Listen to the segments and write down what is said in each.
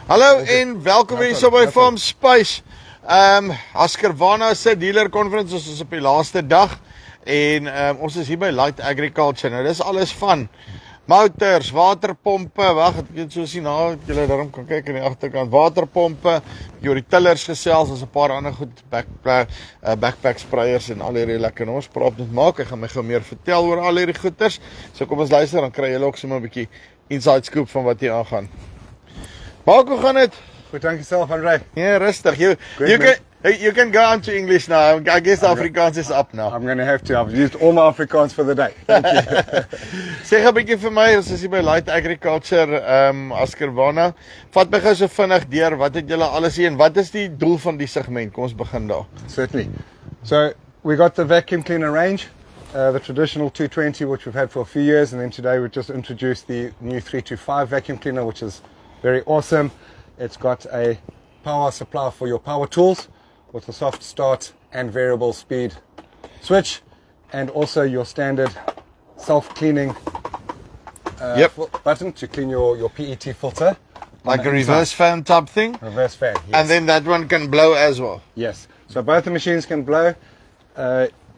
Hallo en welkom hier so by Farmspace. Husqvarna se dealer conference is op die laaste dag en ons is hier by Light Agriculture. Nou dis alles van motors, waterpompe, wag, ek het so sien julle daarom kan kyk aan die agterkant, waterpompe, oor die tillers gesels, is 'n paar ander goed, backpack sprayers en al hierdie lekker ons praat met maak. Ek gaan my gou meer vertel oor al hierdie goeders. So kom ons luister, dan kry julle ook sommer 'n bietjie inside scoop van wat hier aangaan. Mark, hoe gaan dit? Goed, dank jezelf, André. Yeah, rustig. You can go on to English now. I guess Afrikaans is up now. I'm going to have to. I've used all my Afrikaans for the day. Thank you. Zeg 'n bietjie vir my, ons is hier by Light Agriculture, Husqvarna. Vat my gou so vinnig deur, wat het julle alles hier en wat is die doel van die segment? Kom ons begin daar. Certainly. So, we got the vacuum cleaner range, the traditional 220, which we've had for a few years, and then today we've just introduced the new 325 vacuum cleaner, which is very awesome. It's got a power supply for your power tools with a soft start and variable speed switch, and also your standard self-cleaning button to clean your PET filter. Like a reverse fan type thing? Reverse fan, yes. And then that one can blow as well? Yes. So both the machines can blow.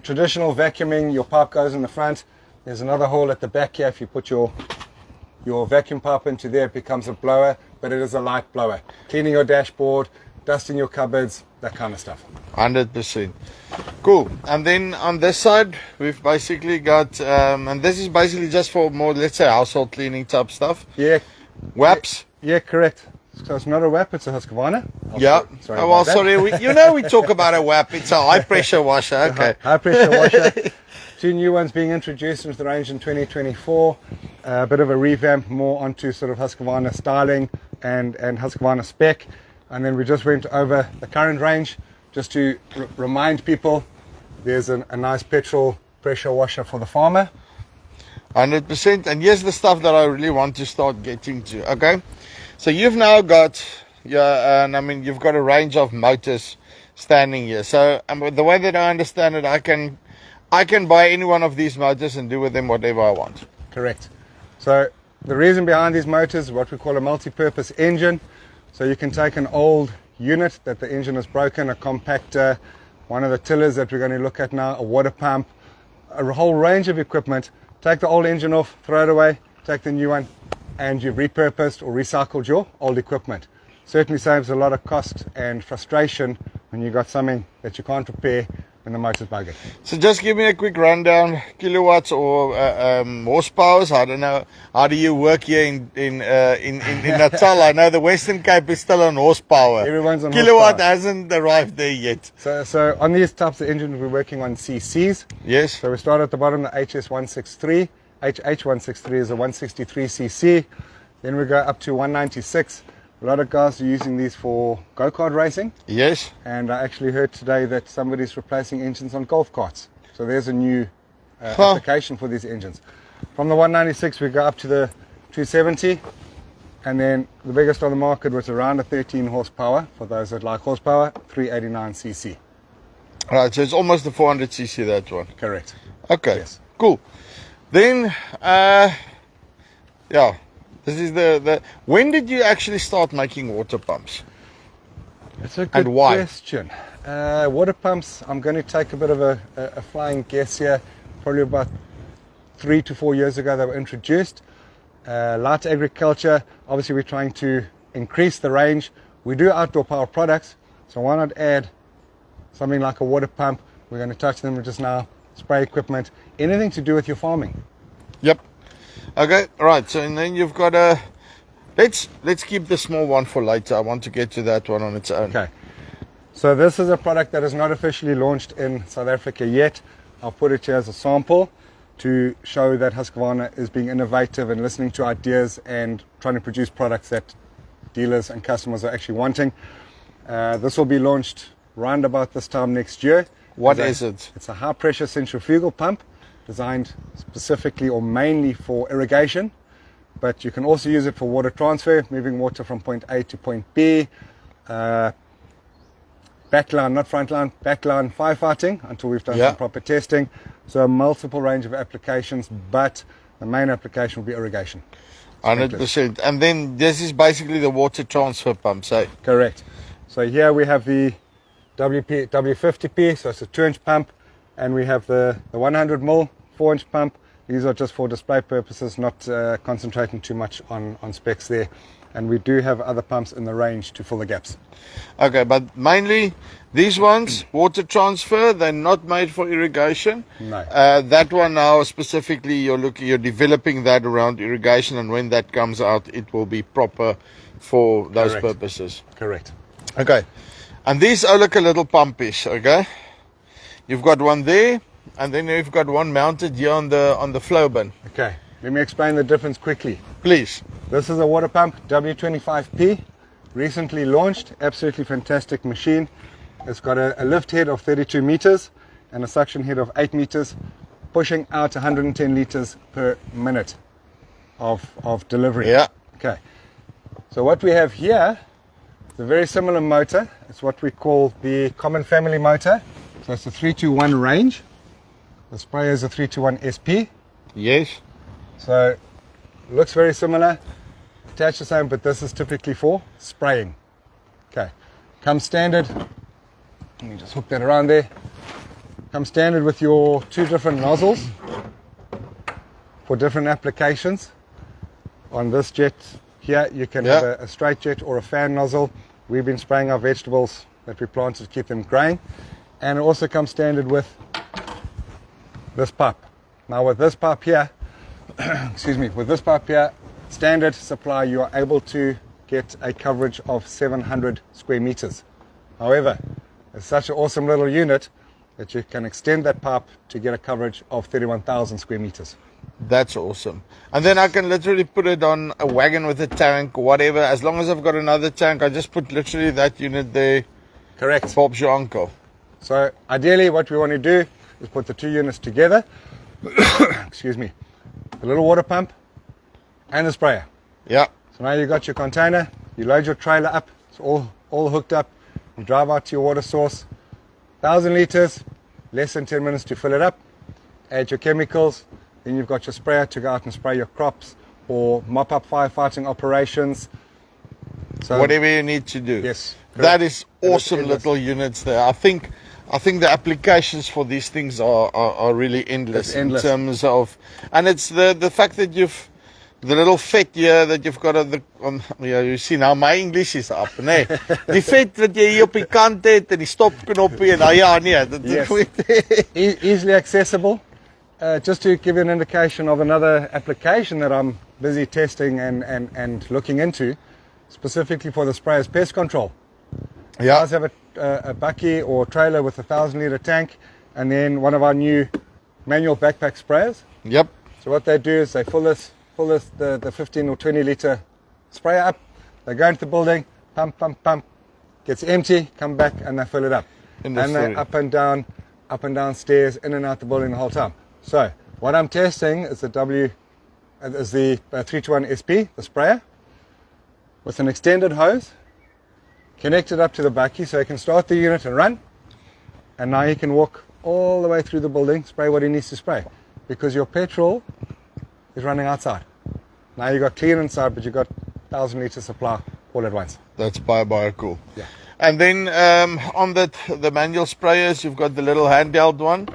Traditional vacuuming, your pipe goes in the front. There's another hole at the back here. If you put your vacuum pipe into there, it becomes a blower, but it is a light blower. Cleaning your dashboard, dusting your cupboards, that kind of stuff. 100%. Cool. And then on this side, we've basically got, and this is basically just for more, let's say, household cleaning type stuff. Yeah. WAPs? Yeah, correct. So it's not a WAP, it's a Husqvarna. Yeah. Sorry we talk about a WAP. It's a high pressure washer. Okay. High pressure washer. Two new ones being introduced into the range in 2024. A bit of a revamp, more onto sort of Husqvarna styling and Husqvarna spec. And then we just went over the current range just to remind people there's a nice petrol pressure washer for the farmer. 100%. And here's the stuff that I really want to start getting to. Okay. So you've now got you've got a range of motors standing here. So the way that I understand it, I can buy any one of these motors and do with them whatever I want. Correct. So the reason behind these motors is what we call a multi-purpose engine. So you can take an old unit that the engine is broken, a compactor, one of the tillers that we're going to look at now, a water pump, a whole range of equipment. Take the old engine off, throw it away, take the new one, and you've repurposed or recycled your old equipment. Certainly saves a lot of cost and frustration when you've got something that you can't repair when the motor's buggered. So just give me a quick rundown, kilowatts or horsepowers. I don't know, how do you work here in Natal? I know the Western Cape is still on horsepower. Everyone's on Kilowatt horsepower. hasn't arrived there yet. So on these types of engines, we're working on CCs. Yes. So we start at the bottom, the HS163. HH163 is a 163cc. Then we go up to 196. A lot of guys are using these for go-kart racing. Yes. And I actually heard today that somebody's replacing engines on golf carts. So there's a new application for these engines. From the 196, we go up to the 270. And then the biggest on the market was around a 13 horsepower. For those that like horsepower, 389cc. Right, so it's almost a 400cc, that one. Correct. Okay, Yes. Cool. Then, this is the. When did you actually start making water pumps? That's a good question. Water pumps, I'm going to take a bit of a flying guess here. Probably about 3 to 4 years ago they were introduced. Light agriculture, obviously we're trying to increase the range. We do outdoor power products, so why not add something like a water pump? We're going to touch them just now. Spray equipment, anything to do with your farming. Yep. Okay, right. So and then you've got a. Let's keep the small one for later. I want to get to that one on its own. Okay. So this is a product that is not officially launched in South Africa yet. I'll put it here as a sample to show that Husqvarna is being innovative and listening to ideas and trying to produce products that dealers and customers are actually wanting. This will be launched round about this time next year. What is it? It's a high pressure centrifugal pump designed specifically or mainly for irrigation, but you can also use it for water transfer, moving water from point A to point B, backline, not frontline, backline firefighting until we've done some proper testing. So a multiple range of applications, but the main application will be irrigation. 100%. And then this is basically the water transfer pump, eh? Correct. So here we have the W50P, so it's a 2-inch pump, and we have the 100 mil 4-inch pump. These are just for display purposes, not concentrating too much on specs there. And we do have other pumps in the range to fill the gaps. Okay, but mainly these ones, water transfer, they're not made for irrigation. No. That one now specifically, you're developing that around irrigation, and when that comes out, it will be proper for those Correct. purposes. Correct. Okay, and these are like a little pumpish. Okay, you've got one there, and then you've got one mounted here on the flow bin. Okay, let me explain the difference quickly. Please. This is a water pump, W25P, recently launched, absolutely fantastic machine. It's got a lift head of 32 meters and a suction head of 8 meters, pushing out 110 liters per minute of delivery. Yeah. Okay, so what we have here is a very similar motor. It's what we call the common family motor. So it's a 3-to-1 range. The sprayer is a 3-to-1 SP. Yes. So looks very similar, attached the same, but this is typically for spraying. Okay, comes standard. Let me just hook that around there. Comes standard with your 2 different nozzles for different applications. On this jet here, you can have a straight jet or a fan nozzle. We've been spraying our vegetables that we planted to keep them growing. And it also comes standard with this pipe. Now with this pipe here, excuse me, with this pipe here, standard supply, you are able to get a coverage of 700 square meters. However, it's such an awesome little unit that you can extend that pipe to get a coverage of 31,000 square meters. That's awesome. And then I can literally put it on a wagon with a tank or whatever. As long as I've got another tank, I just put literally that unit there. Correct. Bob's your uncle. So ideally what we want to do is put the 2 units together. Excuse me. The little water pump and the sprayer. Yeah. So now you've got your container, you load your trailer up, it's all hooked up, you drive out to your water source, 1,000 liters, less than 10 minutes to fill it up, add your chemicals, then you've got your sprayer to go out and spray your crops or mop up firefighting operations. So whatever you need to do. Yes. That is awesome little units there. I think the applications for these things are really endless, in terms of, and it's the fact that you've the little vet here that you've got you see now my English is up, nee. Die vet wat jy hier op die kant het en die stopknoppie en easily accessible. Just to give you an indication of another application that I'm busy testing and looking into, specifically for the sprayers, pest control. Yeah. I have a bucky or trailer with a 1,000-liter tank, and then one of our new manual backpack sprayers. Yep. So what they do is they fill the 15 or 20-liter sprayer up. They go into the building, pump, gets empty, come back, and they fill it up. And they're up and down stairs, in and out the building the whole time. So what I'm testing is the 3-to-1 SP, the sprayer, with an extended hose, connected up to the bucky so he can start the unit and run, and now he can walk all the way through the building, spray what he needs to spray, because your petrol is running outside. Now you got clean inside, but you got 1,000 litre supply all at once. That's bio cool. Yeah. And then on the manual sprayers, you've got the little handheld one,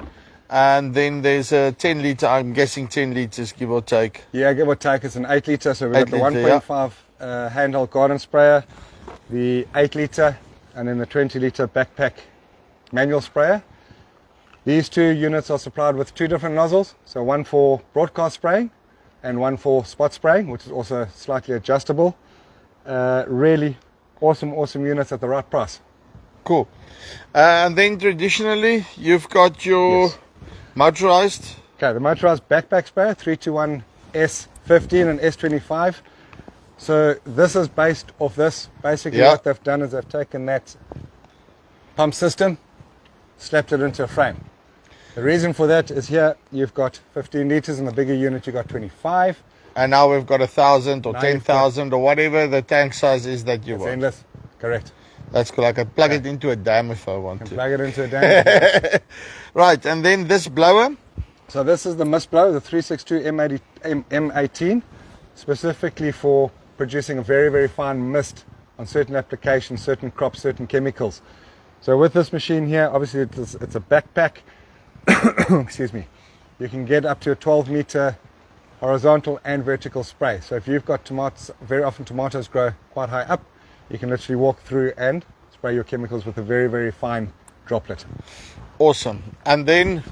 and then there's a 10 litre. I'm guessing 10 litres, give or take. Yeah, give or take. It's an 8 litre, so we've got the 1.5 handheld garden sprayer, the 8 litre, and then the 20 litre backpack manual sprayer. These 2 units are supplied with 2 different nozzles, so one for broadcast spraying and one for spot spraying, which is also slightly adjustable. Really awesome units at the right price. Cool. And then traditionally you've got your motorized. Okay, the motorized backpack sprayer, 3-to-1 S15 and S25. So this is based off this. Basically what they've done is they've taken that pump system, slapped it into a frame. The reason for that is here you've got 15 litres, in the bigger unit you've got 25. And now we've got 1,000 or 10,000 or whatever the tank size is that you want. Endless. Correct. That's cool. I can plug it into a dam if I want to. Plug it into a dam. Right, and then this blower. So this is the mist blower, the 362 M18. specifically for producing a very, very fine mist on certain applications, certain crops, certain chemicals. So with this machine here, obviously it's a backpack. Excuse me. You can get up to a 12 meter horizontal and vertical spray. So if you've got tomatoes, very often tomatoes grow quite high up, you can literally walk through and spray your chemicals with a very, very fine droplet. Awesome. And then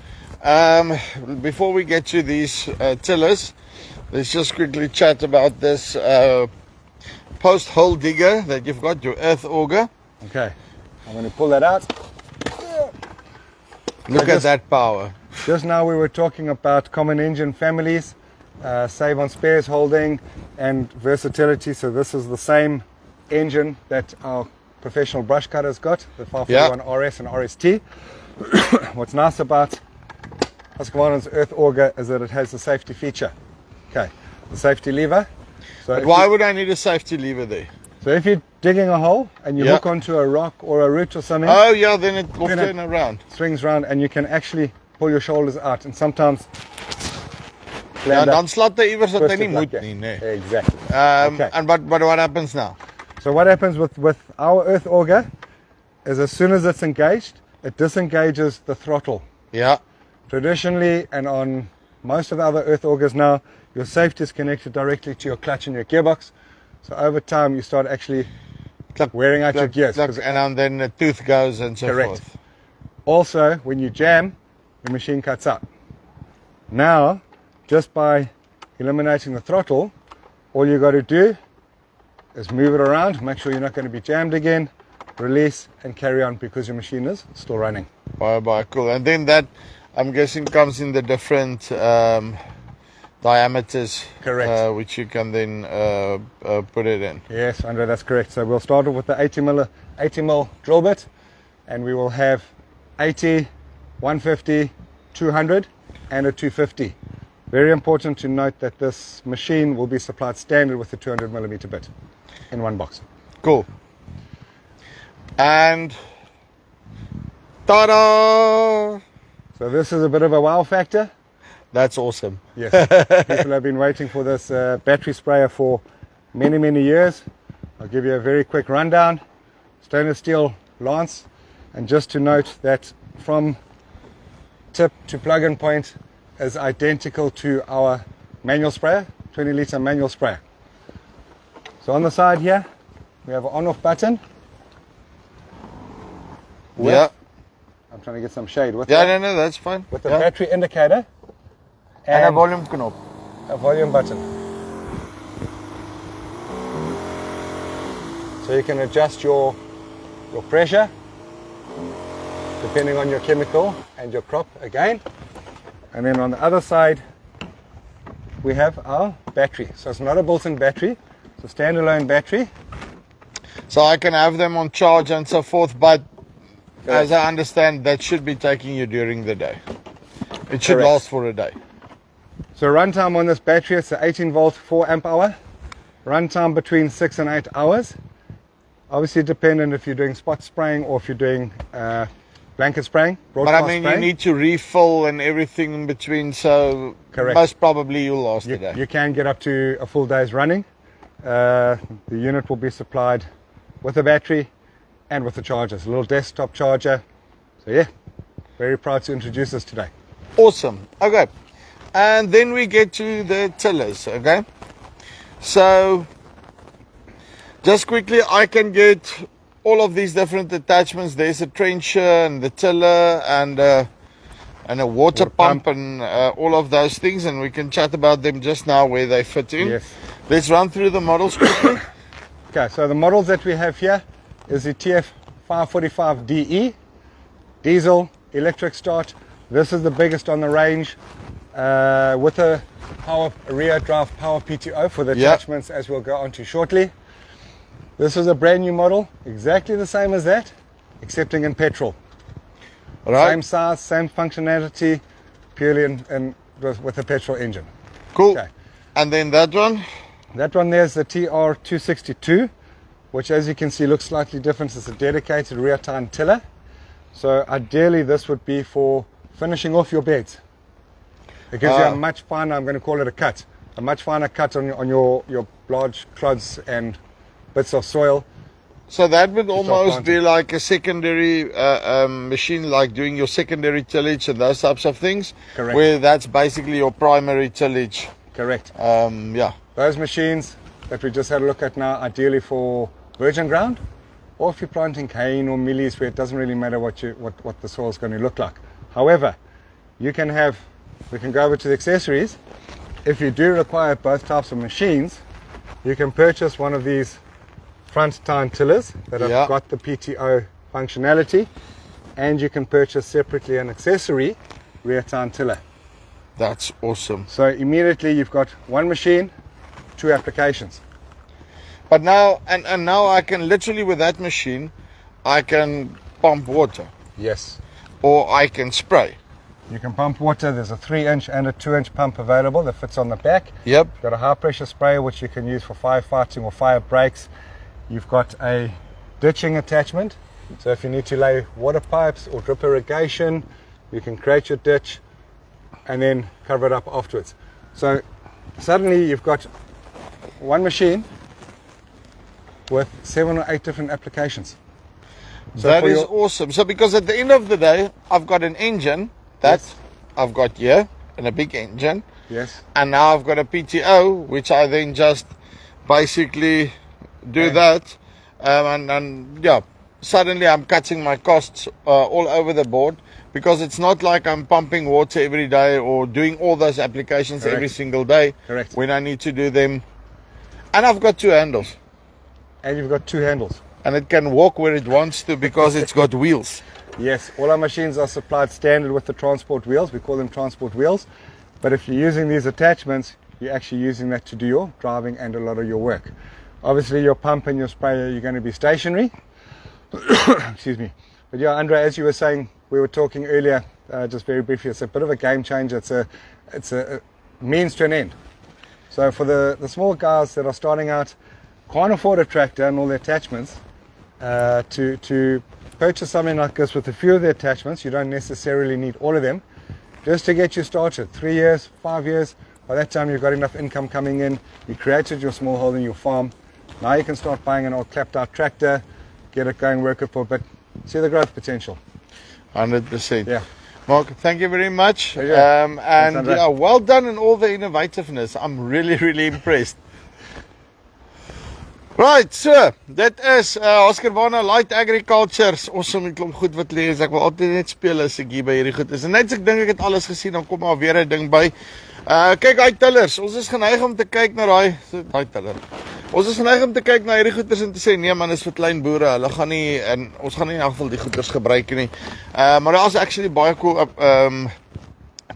before we get to these tillers, let's just quickly chat about this post hole digger that you've got, your earth auger. Okay, I'm going to pull that out. Look at that power. Just now we were talking about common engine families, save on spares holding and versatility. So this is the same engine that our professional brush cutters got, the 541 RS and RST. What's nice about Husqvarna's earth auger is that it has the safety feature. Okay, the safety lever. So but why would I need a safety lever there? So if you're digging a hole and you hook onto a rock or a root or something, oh yeah, then it will turn around. Swings around and you can actually pull your shoulders out and sometimes dan slaat hy iewers dat hy nie moet nie, nee. Exactly. Okay. And but what happens now? So what happens with our earth auger is as soon as it's engaged, it disengages the throttle. Yeah. Traditionally and on most of the other earth augers now, your safety is connected directly to your clutch and your gearbox. So over time you start actually wearing out your gears. And then the tooth goes and so forth. Also, when you jam, the machine cuts out. Now, just by eliminating the throttle, all you got to do is move it around, make sure you're not going to be jammed again, release and carry on because your machine is still running. Bye, cool. And then that, I'm guessing, comes in the different diameters. Correct. Which you can then put it in. Yes, Andre, that's correct. So we'll start off with the 80 mil drill bit, and we will have 80, 150, 200 and a 250. Very important to note that this machine will be supplied standard with the 200 millimeter bit in one box. Cool. And ta-da! So this is a bit of a wow factor. That's awesome. Yes, people have been waiting for this battery sprayer for many, many years. I'll give you a very quick rundown. Stainless steel lance, and just to note that from tip to plug-in point is identical to our manual sprayer, 20 litre manual sprayer. So on the side here, we have an on-off button. Yeah. I'm trying to get some shade with no, that's fine. With the battery indicator. And a volume knop. A volume button. So you can adjust your pressure depending on your chemical and your crop again. And then on the other side we have our battery. So it's not a built-in battery, it's a standalone battery. So I can have them on charge and so forth, but as I understand, that should be taking you during the day. It should last for a day. So runtime on this battery, it's an 18 volt 4 amp hour. Runtime between 6 and 8 hours. Obviously dependent if you're doing spot spraying or if you're doing blanket spraying. But I mean, you need to refill and everything in between, so most probably you'll last a day. You can get up to a full day's running. The unit will be supplied with a battery and with the chargers, a little desktop charger. So yeah, very proud to introduce this today. Awesome. Okay. And then we get to the tillers, okay? So, just quickly, I can get all of these different attachments. There's a trencher and the tiller and a water pump and all of those things. And we can chat about them just now where they fit in. Yes. Let's run through the models quickly. Okay, so the models that we have here is the TF545DE, diesel, electric start. This is the biggest on the range. With a rear drive power PTO for the attachments, as we'll go on to shortly. This is a brand new model, exactly the same as that, excepting in petrol. Right. Same size, same functionality, purely with a petrol engine. Cool. Okay. And then that one? That one there's the TR262, which as you can see looks slightly different. It's a dedicated rear tine tiller. So ideally this would be for finishing off your beds. It gives you a much finer, I'm going to call it a cut, a much finer cut on your large clods and bits of soil. So that would almost planting. be like a secondary machine, like doing your secondary tillage and those types of things. Correct. Where that's basically your primary tillage. Correct. Yeah. Those machines that we just had a look at now, ideally for virgin ground, or if you're planting cane or millies where it doesn't really matter what the soil is going to look like. However, we can go over to the accessories. If you do require both types of machines, you can purchase one of these front tine tillers that have got the PTO functionality, and you can purchase separately an accessory rear tine tiller. That's awesome. So immediately you've got one machine, 2 applications. But now, and now I can literally, with that machine, I can pump water. Yes. Or I can spray. You can pump water. There's a 3-inch and a 2-inch pump available that fits on the back. Yep. You've got a high pressure sprayer which you can use for firefighting or fire breaks. You've got a ditching attachment. So if you need to lay water pipes or drip irrigation, you can create your ditch and then cover it up afterwards. So suddenly you've got one machine with 7 or 8 different applications. So that is awesome. So because at the end of the day, I've got an engine that I've got here, and a big engine. Yes. And now I've got a PTO, which I then just basically do that. And yeah, suddenly I'm cutting my costs all over the board, because it's not like I'm pumping water every day or doing all those applications every single day. Correct. When I need to do them. And I've got 2 handles. And you've got 2 handles. And it can walk where it wants to because it's got wheels. Yes, all our machines are supplied standard with the transport wheels. We call them transport wheels. But if you're using these attachments, you're actually using that to do your driving and a lot of your work. Obviously, your pump and your sprayer, you're going to be stationary. Excuse me. But yeah, Andre, as you were saying, we were talking earlier, just very briefly, it's a bit of a game changer. It's a means to an end. So for the small guys that are starting out, can't afford a tractor and all the attachments, to purchase something like this with a few of the attachments, you don't necessarily need all of them, just to get you started. 3 years, 5 years, by that time you've got enough income coming in, you created your small hole in your farm, now you can start buying an old clapped out tractor, get it going, work it for a bit, see the growth potential. 100%. Yeah. Mark, thank you very much. Pleasure. And Thanks, yeah, well done in all the innovativeness. I'm really, really impressed. Right, so dit is Husqvarna Light Agriculture. Awesome, ek klomp goed wat lees. Ek wil altyd net speel as ek hier by hierdie goed is. En net as ek dink ek het alles gesien, dan kom maar weer 'n ding by. Kyk hy tillers. Ons is geneig om te kyk na daai tiller. Ons is geneig om te kyk na hierdie goeders en te sê nee man, is vir klein boere. Hulle gaan nie, en ons gaan nie in elk geval die goeders gebruik nie. Maar daar is actually baie cool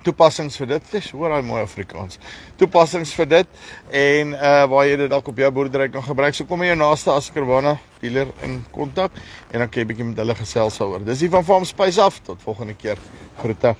toepassings vir dit. Dis hoor hy mooi Afrikaans. Toepassings vir dit en waar jy dit dalk op jou boerdery kan gebruik. So kom jy jou naaste Husqvarna dealer in kontak en dan kan jy bietjie met hulle gesels daaroor. Dis hier van Farmspace af. Tot volgende keer. Groete.